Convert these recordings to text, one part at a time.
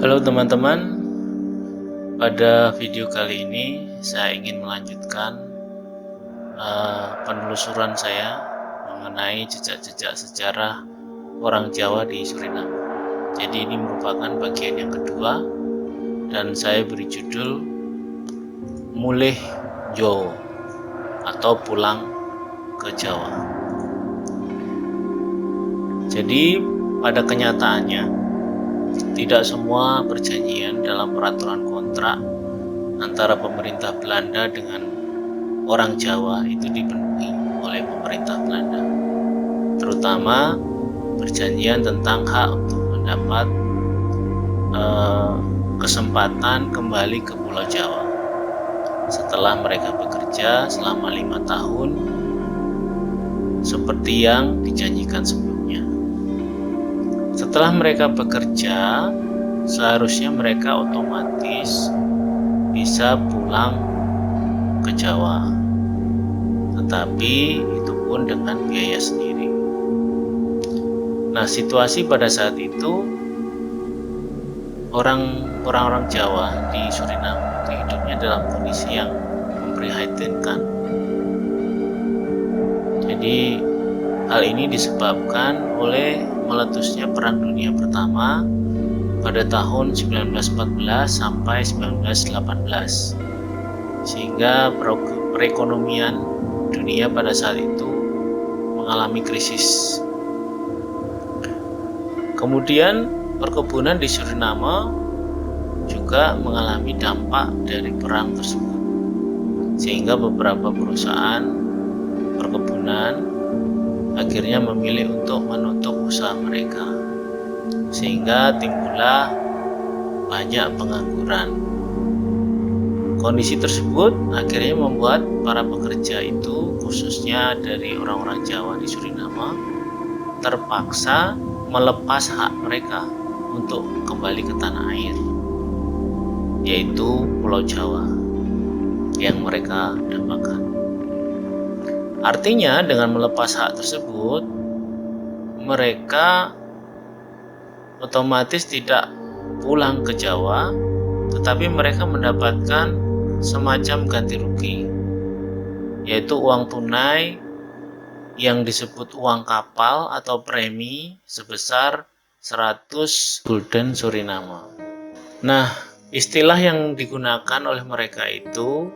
Halo teman-teman, pada video kali ini saya ingin melanjutkan penelusuran saya mengenai jejak-jejak sejarah orang Jawa di Suriname. Jadi ini merupakan bagian yang kedua dan saya beri judul Mulih Jowo atau Pulang ke Jawa. Jadi pada kenyataannya tidak semua perjanjian dalam peraturan kontrak antara pemerintah Belanda dengan orang Jawa itu dipenuhi oleh pemerintah Belanda, terutama perjanjian tentang hak untuk mendapat kesempatan kembali ke Pulau Jawa setelah mereka bekerja selama 5 tahun seperti yang dijanjikan sebelumnya. Setelah mereka bekerja, seharusnya mereka otomatis bisa pulang ke Jawa. Tetapi itu pun dengan biaya sendiri. Nah, situasi pada saat itu orang-orang Jawa di Suriname itu hidupnya dalam kondisi yang memprihatinkan. Jadi hal ini disebabkan oleh meletusnya Perang Dunia Pertama pada tahun 1914 sampai 1918, sehingga perekonomian dunia pada saat itu mengalami krisis. Kemudian perkebunan di Suriname juga mengalami dampak dari perang tersebut, sehingga beberapa perusahaan perkebunan akhirnya memilih untuk menutup usaha mereka, sehingga timbullah banyak pengangguran. Kondisi tersebut akhirnya membuat para pekerja itu, khususnya dari orang-orang Jawa di Suriname, terpaksa melepas hak mereka untuk kembali ke tanah air, yaitu Pulau Jawa yang mereka dambakan. Artinya dengan melepas hak tersebut, mereka otomatis tidak pulang ke Jawa, tetapi mereka mendapatkan semacam ganti rugi, yaitu uang tunai yang disebut uang kapal atau premi sebesar 100 gulden Suriname. Nah, istilah yang digunakan oleh mereka itu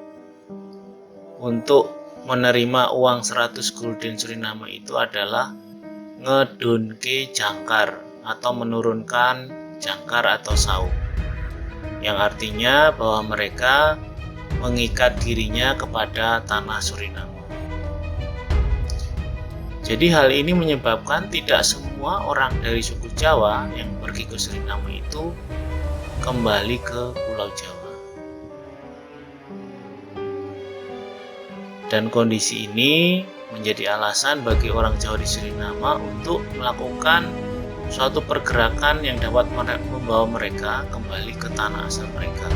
untuk menerima uang 100 gulden Suriname itu adalah ngedunke jangkar atau menurunkan jangkar atau sauk, yang artinya bahwa mereka mengikat dirinya kepada tanah Suriname. Jadi hal ini menyebabkan tidak semua orang dari suku Jawa yang pergi ke Suriname itu kembali ke Pulau Jawa. Dan kondisi ini menjadi alasan bagi orang Jawa di Suriname untuk melakukan suatu pergerakan yang dapat membawa mereka kembali ke tanah asal mereka,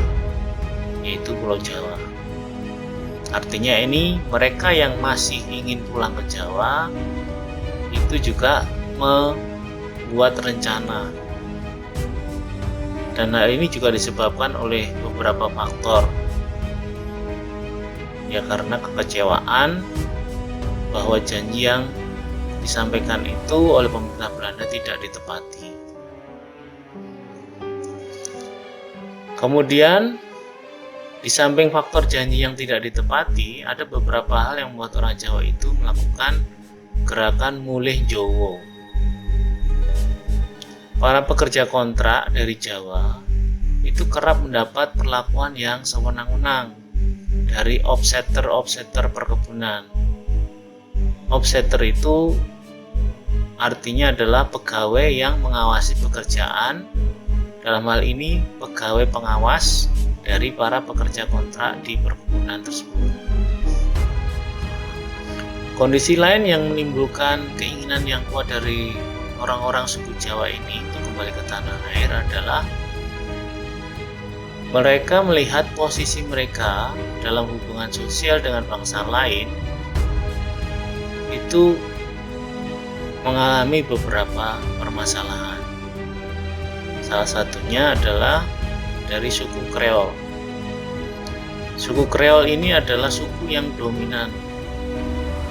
yaitu Pulau Jawa. Artinya ini mereka yang masih ingin pulang ke Jawa itu juga membuat rencana. Dan hal ini juga disebabkan oleh beberapa faktor. Ya, karena kekecewaan bahwa janji yang disampaikan itu oleh pemerintah Belanda tidak ditepati. Kemudian di samping faktor janji yang tidak ditepati, ada beberapa hal yang membuat orang Jawa itu melakukan gerakan mulih jowo. Para pekerja kontrak dari Jawa itu kerap mendapat perlakuan yang sewenang-wenang dari offsetter perkebunan. Offsetter itu artinya adalah pegawai yang mengawasi pekerjaan, dalam hal ini pegawai pengawas dari para pekerja kontrak di perkebunan tersebut. Kondisi lain yang menimbulkan keinginan yang kuat dari orang-orang suku Jawa ini untuk kembali ke tanah air adalah mereka melihat posisi mereka dalam hubungan sosial dengan bangsa lain itu mengalami beberapa permasalahan. Salah satunya adalah dari suku Kreol. Suku Kreol ini adalah suku yang dominan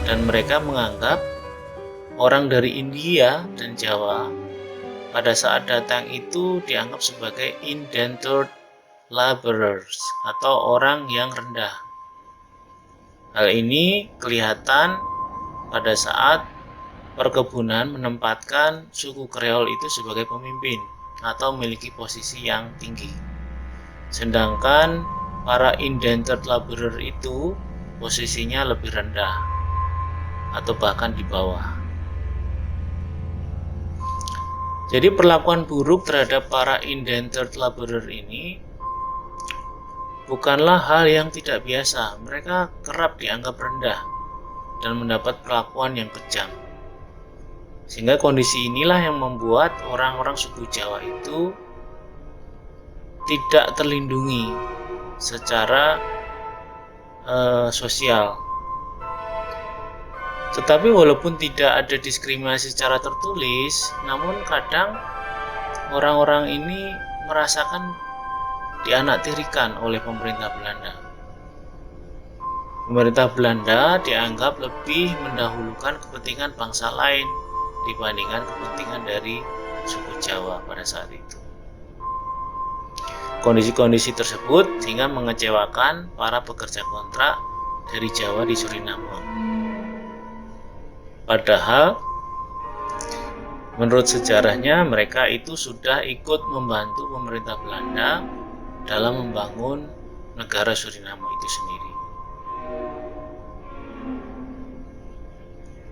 dan mereka menganggap orang dari India dan Jawa pada saat datang itu dianggap sebagai indentured laborers atau orang yang rendah. Hal ini kelihatan pada saat perkebunan menempatkan suku Kreol itu sebagai pemimpin atau memiliki posisi yang tinggi. Sedangkan para indentured laborer itu posisinya lebih rendah atau bahkan di bawah. Jadi perlakuan buruk terhadap para indentured laborer ini bukanlah hal yang tidak biasa. Mereka kerap dianggap rendah dan mendapat perlakuan yang kejam. Sehingga kondisi inilah yang membuat orang-orang suku Jawa itu tidak terlindungi secara sosial. Tetapi walaupun tidak ada diskriminasi secara tertulis, namun kadang orang-orang ini merasakan dianaktirikan oleh pemerintah Belanda. Pemerintah Belanda dianggap lebih mendahulukan kepentingan bangsa lain dibandingkan kepentingan dari suku Jawa pada saat itu. Kondisi-kondisi tersebut sehingga mengecewakan para pekerja kontrak dari Jawa di Suriname. Padahal menurut sejarahnya mereka itu sudah ikut membantu pemerintah Belanda dalam membangun negara Suriname itu sendiri.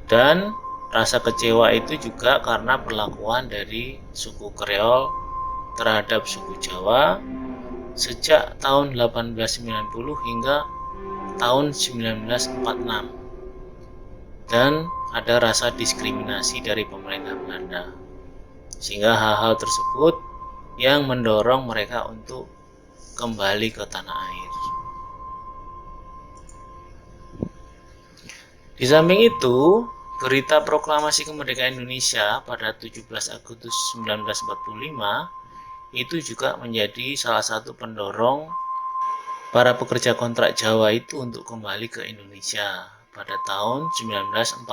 Dan rasa kecewa itu juga karena perlakuan dari suku Kreol terhadap suku Jawa sejak tahun 1890 hingga tahun 1946. Dan ada rasa diskriminasi dari pemerintah Belanda. Sehingga hal-hal tersebut yang mendorong mereka untuk kembali ke tanah air. Di samping itu, berita proklamasi kemerdekaan Indonesia pada 17 Agustus 1945 itu juga menjadi salah satu pendorong para pekerja kontrak Jawa itu untuk kembali ke Indonesia pada tahun 1947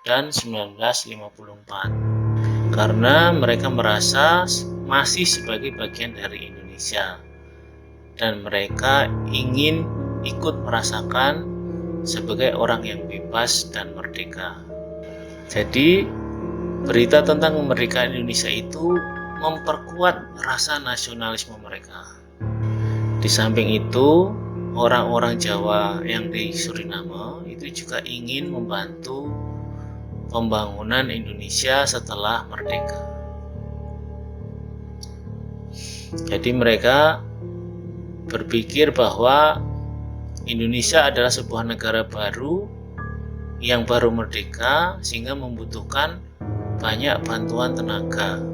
dan 1954 karena mereka merasa masih sebagai bagian dari Indonesia dan mereka ingin ikut merasakan sebagai orang yang bebas dan merdeka. Jadi berita tentang kemerdekaan Indonesia itu memperkuat rasa nasionalisme mereka. Di samping itu, orang-orang Jawa yang di Suriname itu juga ingin membantu pembangunan Indonesia setelah merdeka. Jadi mereka berpikir bahwa Indonesia adalah sebuah negara baru yang baru merdeka sehingga membutuhkan banyak bantuan tenaga,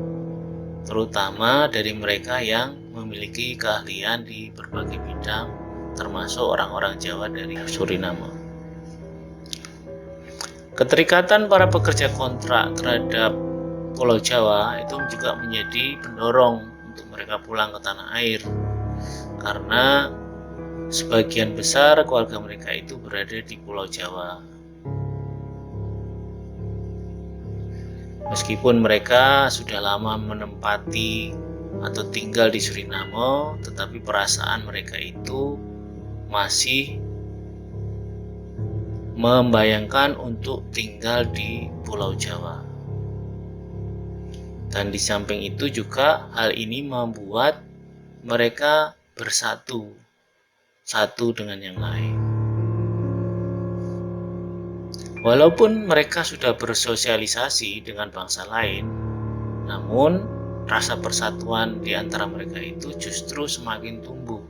terutama dari mereka yang memiliki keahlian di berbagai bidang, termasuk orang-orang Jawa dari Suriname. Keterikatan para pekerja kontrak terhadap Pulau Jawa itu juga menjadi pendorong untuk mereka pulang ke tanah air, karena sebagian besar keluarga mereka itu berada di Pulau Jawa. Meskipun mereka sudah lama menempati atau tinggal di Suriname, tetapi perasaan mereka itu masih membayangkan untuk tinggal di Pulau Jawa. Dan di samping itu juga hal ini membuat mereka bersatu satu dengan yang lain. Walaupun mereka sudah bersosialisasi dengan bangsa lain, namun rasa persatuan di antara mereka itu justru semakin tumbuh.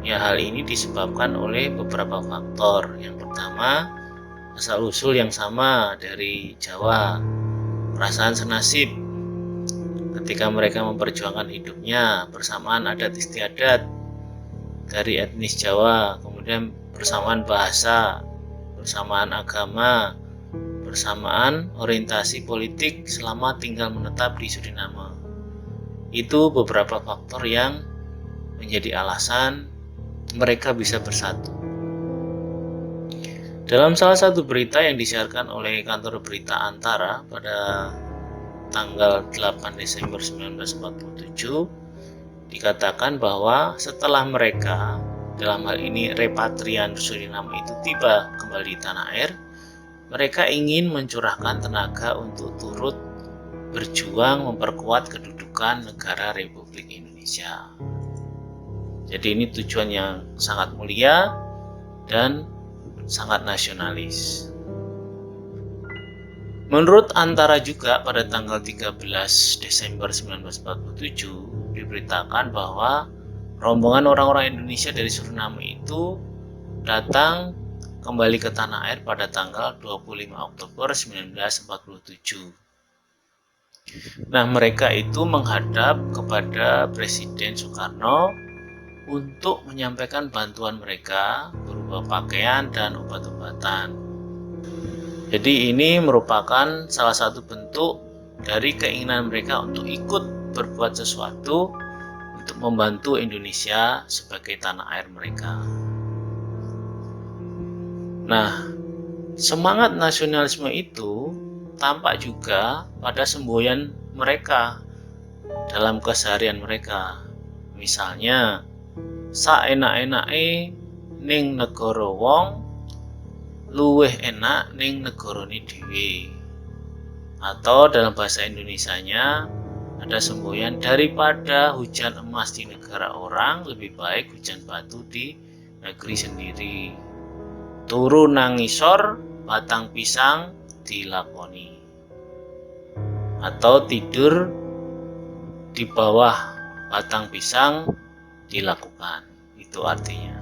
Ya, hal ini disebabkan oleh beberapa faktor. Yang pertama, asal-usul yang sama dari Jawa, perasaan senasib ketika mereka memperjuangkan hidupnya, persamaan adat istiadat dari etnis Jawa, kemudian persamaan bahasa, persamaan agama, persamaan orientasi politik selama tinggal menetap di Suriname. Itu beberapa faktor yang menjadi alasan mereka bisa bersatu. Dalam salah satu berita yang disiarkan oleh kantor berita Antara pada tanggal 8 Desember 1947, dikatakan bahwa setelah mereka, dalam hal ini repatrian Suriname itu tiba kembali di tanah air, mereka ingin mencurahkan tenaga untuk turut berjuang memperkuat kedudukan negara Republik Indonesia. Jadi ini tujuan yang sangat mulia dan sangat nasionalis. Menurut Antara juga pada tanggal 13 Desember 1947 diberitakan bahwa rombongan orang-orang Indonesia dari Suriname itu datang kembali ke tanah air pada tanggal 25 Oktober 1947. Nah, mereka itu menghadap kepada Presiden Soekarno untuk menyampaikan bantuan mereka berupa pakaian dan obat-obatan. Jadi ini merupakan salah satu bentuk dari keinginan mereka untuk ikut berbuat sesuatu untuk membantu Indonesia sebagai tanah air mereka. Nah, semangat nasionalisme itu tampak juga pada semboyan mereka dalam keseharian mereka. Misalnya, saenak-enake ning negara wong luwih enak ning negarane dhewe. Atau dalam bahasa Indonesianya ada semboyan, daripada hujan emas di negara orang, lebih baik hujan batu di negeri sendiri. Turu nang ngisor, batang pisang dilakoni. Atau tidur di bawah batang pisang dilakukan. Itu artinya.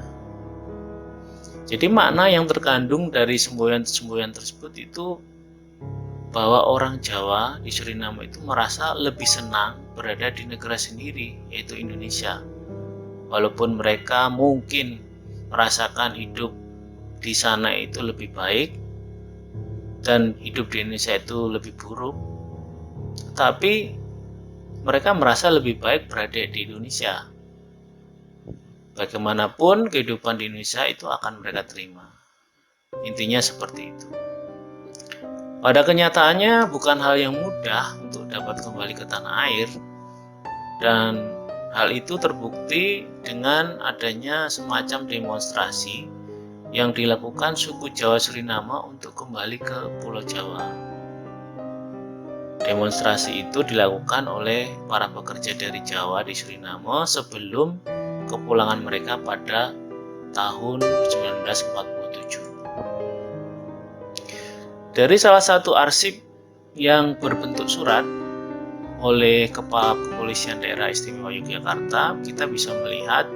Jadi makna yang terkandung dari semboyan-semboyan tersebut itu bahwa orang Jawa di Suriname itu merasa lebih senang berada di negara sendiri, yaitu Indonesia. Walaupun mereka mungkin merasakan hidup di sana itu lebih baik dan hidup di Indonesia itu lebih buruk, tapi mereka merasa lebih baik berada di Indonesia. Bagaimanapun kehidupan di Indonesia itu akan mereka terima. Intinya seperti itu. Pada kenyataannya bukan hal yang mudah untuk dapat kembali ke tanah air, dan hal itu terbukti dengan adanya semacam demonstrasi yang dilakukan suku Jawa Suriname untuk kembali ke Pulau Jawa. Demonstrasi itu dilakukan oleh para pekerja dari Jawa di Suriname sebelum kepulangan mereka pada tahun 1947. Dari salah satu arsip yang berbentuk surat oleh Kepala Kepolisian Daerah Istimewa Yogyakarta, kita bisa melihat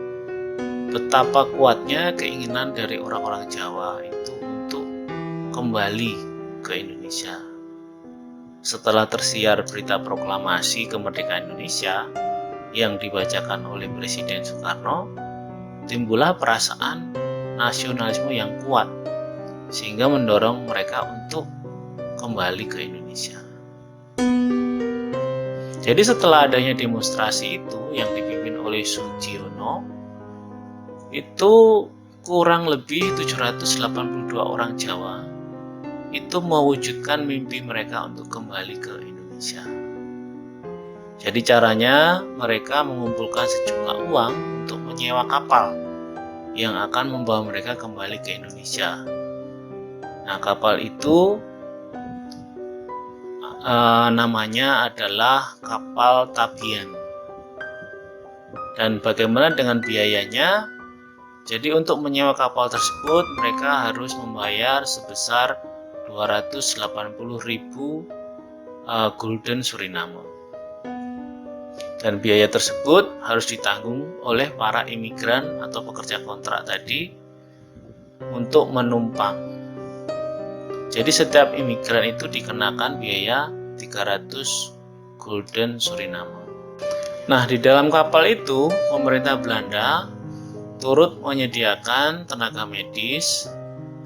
betapa kuatnya keinginan dari orang-orang Jawa itu untuk kembali ke Indonesia. Setelah tersiar berita proklamasi kemerdekaan Indonesia yang dibacakan oleh Presiden Soekarno, timbullah perasaan nasionalisme yang kuat sehingga mendorong mereka untuk kembali ke Indonesia. Jadi setelah adanya demonstrasi itu yang dipimpin oleh Sugiono, itu kurang lebih 782 orang Jawa itu mewujudkan mimpi mereka untuk kembali ke Indonesia. Jadi caranya mereka mengumpulkan sejumlah uang untuk menyewa kapal yang akan membawa mereka kembali ke Indonesia. Nah, kapal itu namanya adalah kapal Tabian. Dan bagaimana dengan biayanya? Jadi untuk menyewa kapal tersebut mereka harus membayar sebesar 280.000 gulden Suriname. Dan biaya tersebut harus ditanggung oleh para imigran atau pekerja kontrak tadi untuk menumpang. Jadi setiap imigran itu dikenakan biaya 300 gulden Suriname. Nah, di dalam kapal itu pemerintah Belanda turut menyediakan tenaga medis,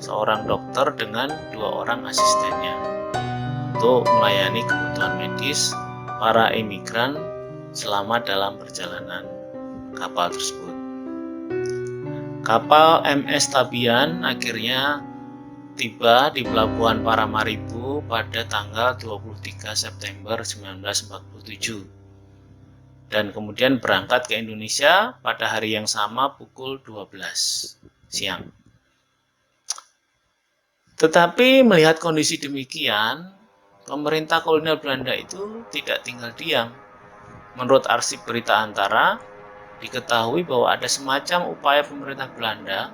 seorang dokter dengan 2 orang asistennya untuk melayani kebutuhan medis para imigran selamat dalam perjalanan kapal tersebut. Kapal MS Tabian akhirnya tiba di Pelabuhan Paramaribo pada tanggal 23 September 1947 dan kemudian berangkat ke Indonesia pada hari yang sama pukul 12 siang. Tetapi melihat kondisi demikian, pemerintah kolonial Belanda itu tidak tinggal diam. Menurut arsip berita antara, diketahui bahwa ada semacam upaya pemerintah Belanda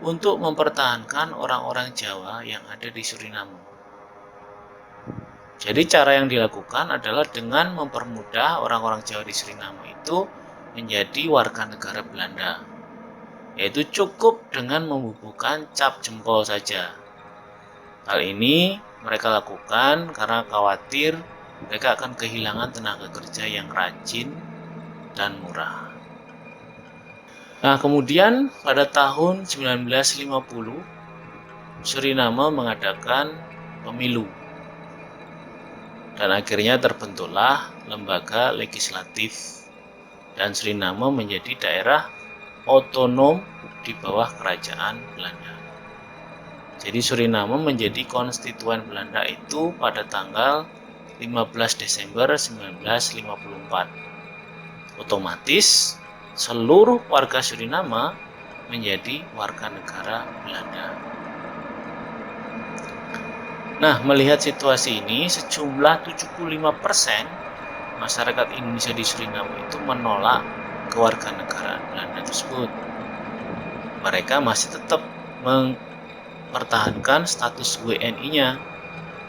untuk mempertahankan orang-orang Jawa yang ada di Suriname. Jadi cara yang dilakukan adalah dengan mempermudah orang-orang Jawa di Suriname itu menjadi warga negara Belanda, yaitu cukup dengan membubuhkan cap jempol saja. Hal ini mereka lakukan karena khawatir mereka akan kehilangan tenaga kerja yang rajin dan murah. Nah, kemudian pada tahun 1950 Suriname mengadakan pemilu dan akhirnya terbentuklah lembaga legislatif dan Suriname menjadi daerah otonom di bawah kerajaan Belanda. Jadi Suriname menjadi konstituen Belanda itu pada tanggal 15 Desember 1954. Otomatis seluruh warga Suriname menjadi warga negara Belanda. Nah, melihat situasi ini, sejumlah 75% masyarakat Indonesia di Suriname itu menolak kewarganegaraan Belanda tersebut. Mereka masih tetap mempertahankan status WNI-nya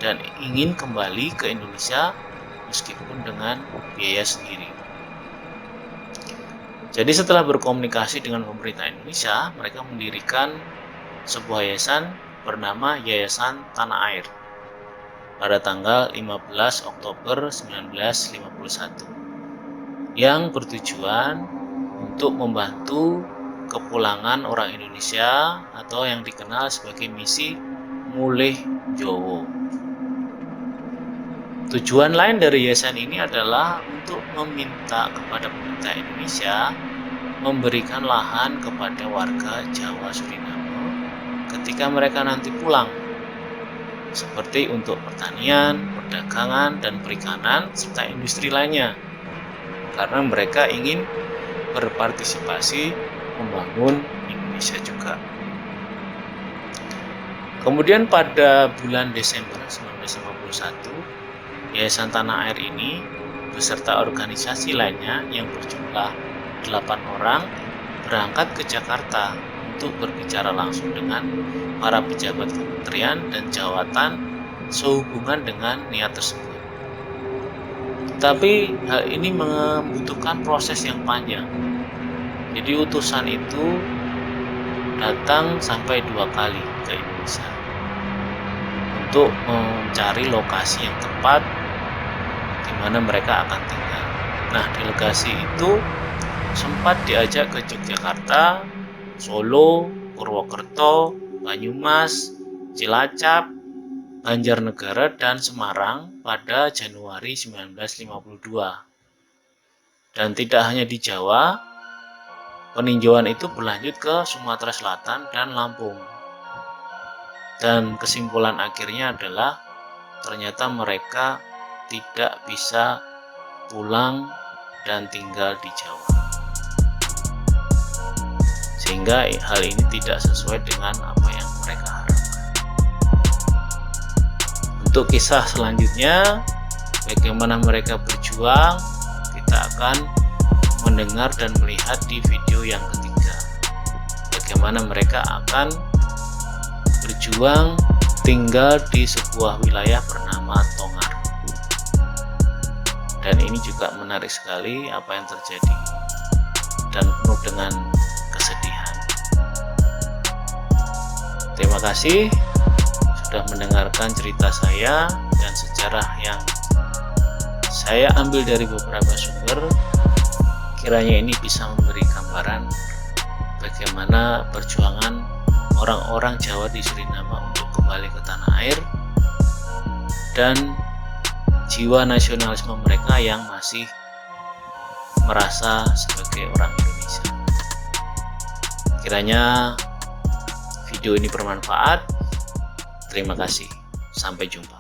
dan ingin kembali ke Indonesia meskipun dengan biaya sendiri. Jadi setelah berkomunikasi dengan pemerintah Indonesia, mereka mendirikan sebuah yayasan bernama Yayasan Tanah Air pada tanggal 15 Oktober 1951 yang bertujuan untuk membantu kepulangan orang Indonesia atau yang dikenal sebagai misi Mulih Jowo. Tujuan lain dari yayasan ini adalah untuk meminta kepada pemerintah Indonesia memberikan lahan kepada warga Jawa Suriname ketika mereka nanti pulang, seperti untuk pertanian, perdagangan, dan perikanan, serta industri lainnya, karena mereka ingin berpartisipasi membangun Indonesia juga. Kemudian pada bulan Desember 1951, Yayasan Tanah Air ini beserta organisasi lainnya yang berjumlah 8 orang berangkat ke Jakarta untuk berbicara langsung dengan para pejabat kementerian dan jawatan sehubungan dengan niat tersebut. Tetapi hal ini membutuhkan proses yang panjang. Jadi utusan itu datang sampai 2 kali ke Indonesia untuk mencari lokasi yang tepat di mana mereka akan tinggal. Nah, delegasi itu sempat diajak ke Yogyakarta, Solo, Purwokerto, Banyumas, Cilacap, Banjarnegara, dan Semarang pada Januari 1952. Dan tidak hanya di Jawa, peninjauan itu berlanjut ke Sumatera Selatan dan Lampung. Dan kesimpulan akhirnya adalah ternyata mereka tidak bisa pulang dan tinggal di Jawa. Sehingga hal ini tidak sesuai dengan apa yang mereka harapkan. Untuk kisah selanjutnya, bagaimana mereka berjuang, kita akan mendengar dan melihat di video yang ketiga. Bagaimana mereka akan berjuang tinggal di sebuah wilayah bernama Tongar. Dan ini juga menarik sekali apa yang terjadi dan penuh dengan kesedihan. Terima kasih sudah mendengarkan cerita saya dan sejarah yang saya ambil dari beberapa sumber. Kiranya ini bisa memberi gambaran bagaimana perjuangan orang-orang Jawa di Suriname untuk kembali ke tanah air dan jiwa nasionalisme mereka yang masih merasa sebagai orang Indonesia. Kiranya video ini bermanfaat. Terima kasih. Sampai jumpa.